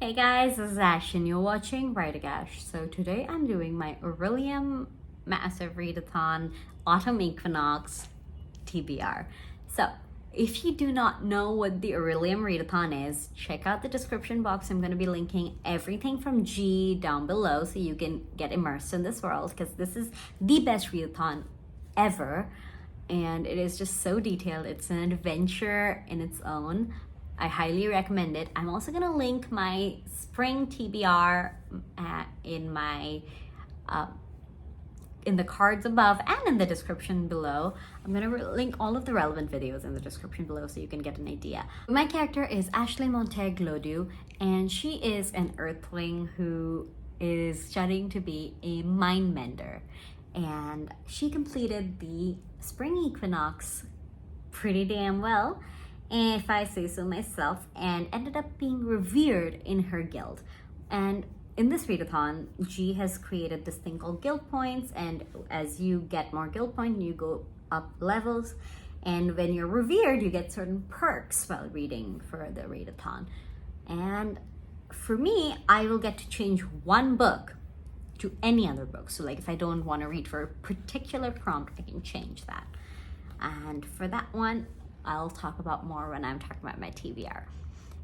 Hey guys, this is Ash and you're watching Write Ash. So today I'm doing my Orilium Massive Readathon Autumn Equinox TBR. So if you do not know what the Orilium Readathon is, check out the description box. I'm going to be linking everything from G down below so you can get immersed in this world, because this is the best readathon ever and it is just so detailed. It's an adventure in its own. I highly recommend it. I'm also gonna link my spring TBR in my in the cards above and in the description below. I'm gonna link all of the relevant videos in the description below so you can get an idea. My character is Ashley Montague-Glodu, and she is an earthling who is studying to be a mind mender. And she completed the spring equinox pretty damn well, if I say so myself, and ended up being revered in her guild. And in this readathon, G has created this thing called guild points, and as you get more guild points, you go up levels, and when you're revered, you get certain perks while reading for the readathon. And for me, I will get to change one book to any other book. So like if I don't want to read for a particular prompt, I can change that. And for that one, I'll talk about more when I'm talking about my TBR.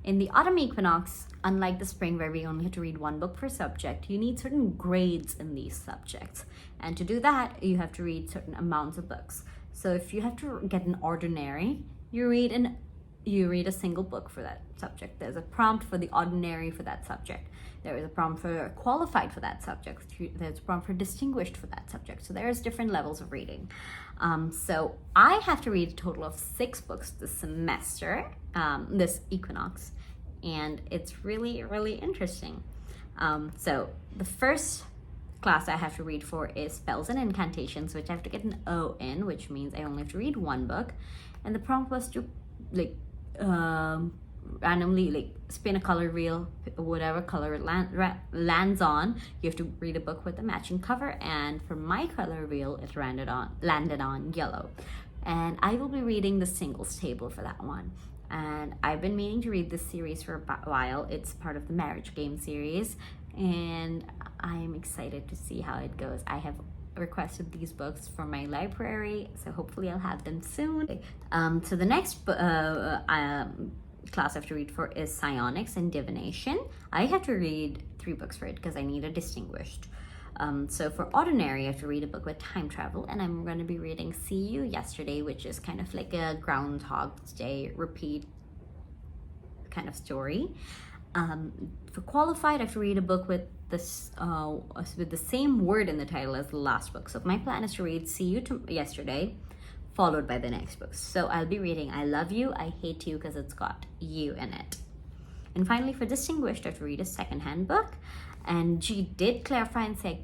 In the autumn equinox, unlike the spring where we only have to read one book per subject, you need certain grades in these subjects. And to do that, you have to read certain amounts of books. So if you have to get an ordinary, you read a single book for that subject. There's a prompt for the ordinary for that subject. There is a prompt for qualified for that subject. There's a prompt for distinguished for that subject. So there's different levels of reading. So I have to read a total of 6 books this semester, this equinox, and it's really, really interesting. So the first class I have to read for is spells and incantations, which I have to get an O in, which means I only have to read one book. And the prompt was to randomly spin a color wheel, whatever color it lands on. You have to read a book with a matching cover, and for my color wheel it landed on yellow, and I will be reading the singles table for that one. And I've been meaning to read this series for a while. It's part of the marriage game series, and I'm excited to see how it goes. I have requested these books for my library, so hopefully I'll have them soon. So the next class I have to read for is psionics and divination. I have to read 3 books for it because I need a distinguished. So for ordinary, I have to read a book with time travel, and I'm going to be reading See You Yesterday, which is kind of like a Groundhog's Day repeat kind of story. For qualified, I have to read a book with the same word in the title as the last book. So my plan is to read See You Yesterday, followed by the next book. So I'll be reading I Love You, I Hate You, because it's got you in it. And finally, for distinguished, I have to read a secondhand book. And G did clarify and say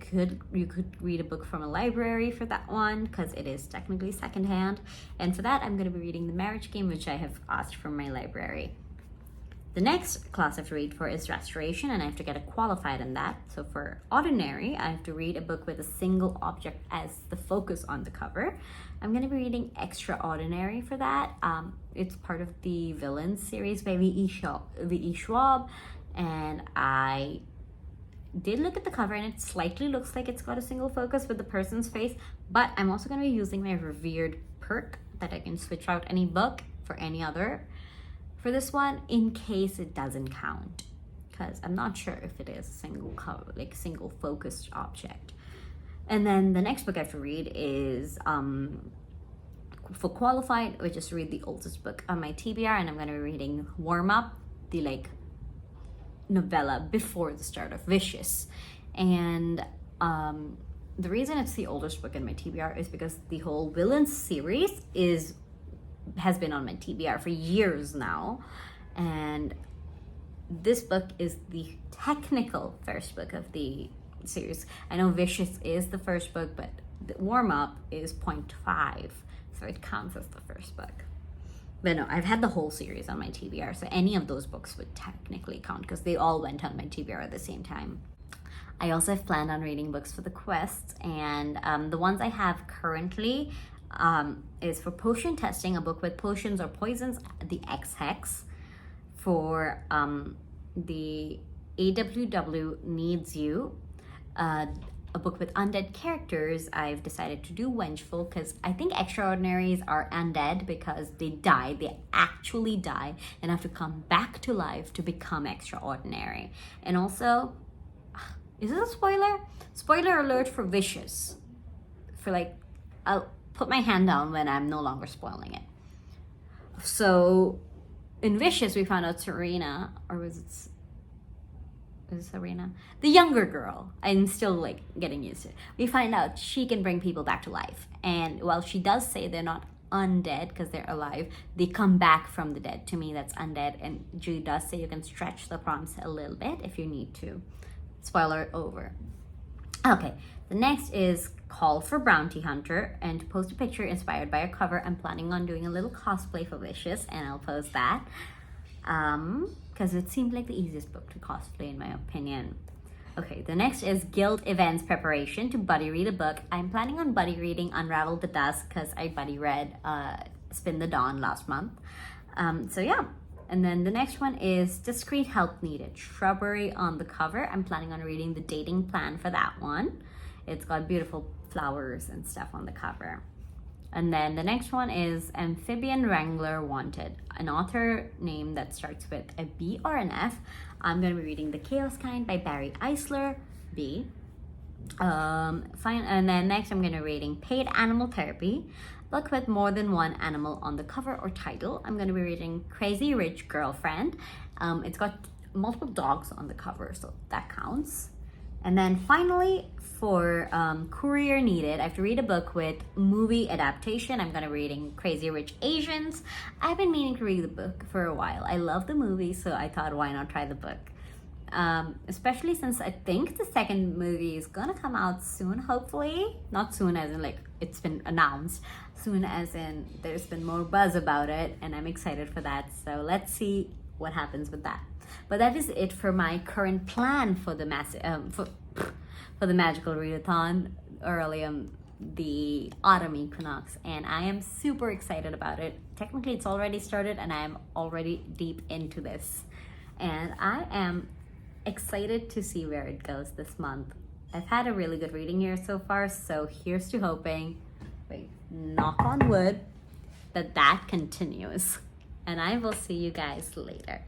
you could read a book from a library for that one, because it is technically secondhand. And for that, I'm going to be reading The Marriage Game, which I have asked from my library. The next class I have to read for is restoration, and I have to get a qualified in that. So for ordinary, I have to read a book with a single object as the focus on the cover. I'm going to be reading extraordinary for that. It's part of the villains series by V.E. Schwab, and I did look at the cover, and it slightly looks like it's got a single focus with the person's face, but I'm also going to be using my revered perk that I can switch out any book for any other for this one in case it doesn't count, because I'm not sure if it is a single cover, single focused object. And then the next book I have to read is for qualified, which is to read the oldest book on my TBR, and I'm going to be reading Warm Up, the novella before the start of Vicious. And the reason it's the oldest book in my TBR is because the whole villains series has been on my TBR for years now, and this book is the technical first book of the series. I know Vicious is the first book, but the Warm Up is 0.5, so it counts as the first book. But no, I've had the whole series on my TBR, so any of those books would technically count because they all went on my TBR at the same time. I also have planned on reading books for the quests, and the ones I have currently is for potion testing, a book with potions or poisons, the X Hex. For the AWW Needs You, a book with undead characters. I've decided to do Vengeful because I think extraordinaries are undead because they die. They actually die and have to come back to life to become extraordinary. And also, is this a spoiler? Spoiler alert for Vicious. For like, I'll put my hand down when I'm no longer spoiling it. So, in Vicious, we found out Serena, or was it Serena? The younger girl. I'm still like getting used to it. We find out she can bring people back to life. And while she does say they're not undead because they're alive, they come back from the dead. To me, that's undead. And Julie does say you can stretch the prompts a little bit if you need to. Spoiler over. Okay, the next is Call for Bounty Hunter, and to post a picture inspired by a cover. I'm planning on doing a little cosplay for Vicious, and I'll post that. Because it seemed like the easiest book to cosplay in my opinion. Okay, the next is Guild Events Preparation to buddy read a book. I'm planning on buddy reading Unravel the Dusk because I buddy read Spin the Dawn last month. So yeah. And then the next one is Discreet Help Needed. Shrubbery on the cover. I'm planning on reading the dating plan for that one. It's got beautiful flowers and stuff on the cover. And then the next one is Amphibian Wrangler Wanted, an author name that starts with a B or an F. I'm going to be reading The Chaos Kind by Barry Eisler, B. And then next I'm going to be reading Paid Animal Therapy, book with more than one animal on the cover or title. I'm going to be reading Crazy Rich Girlfriend. It's got multiple dogs on the cover, so that counts. And then finally, for Courier Needed, I have to read a book with movie adaptation. I'm going to be reading Crazy Rich Asians. I've been meaning to read the book for a while. I love the movie, so I thought, why not try the book? Especially since I think the second movie is going to come out soon, hopefully. Not soon as in like it's been announced. Soon as in there's been more buzz about it, and I'm excited for that. So let's see what happens with that. But that is it for my current plan for the for the Magical Readathon, Orilium, the autumn equinox, and I am super excited about it. Technically, it's already started, and I am already deep into this, and I am excited to see where it goes this month. I've had a really good reading year so far, so here's to hoping, knock on wood, that continues. And I will see you guys later.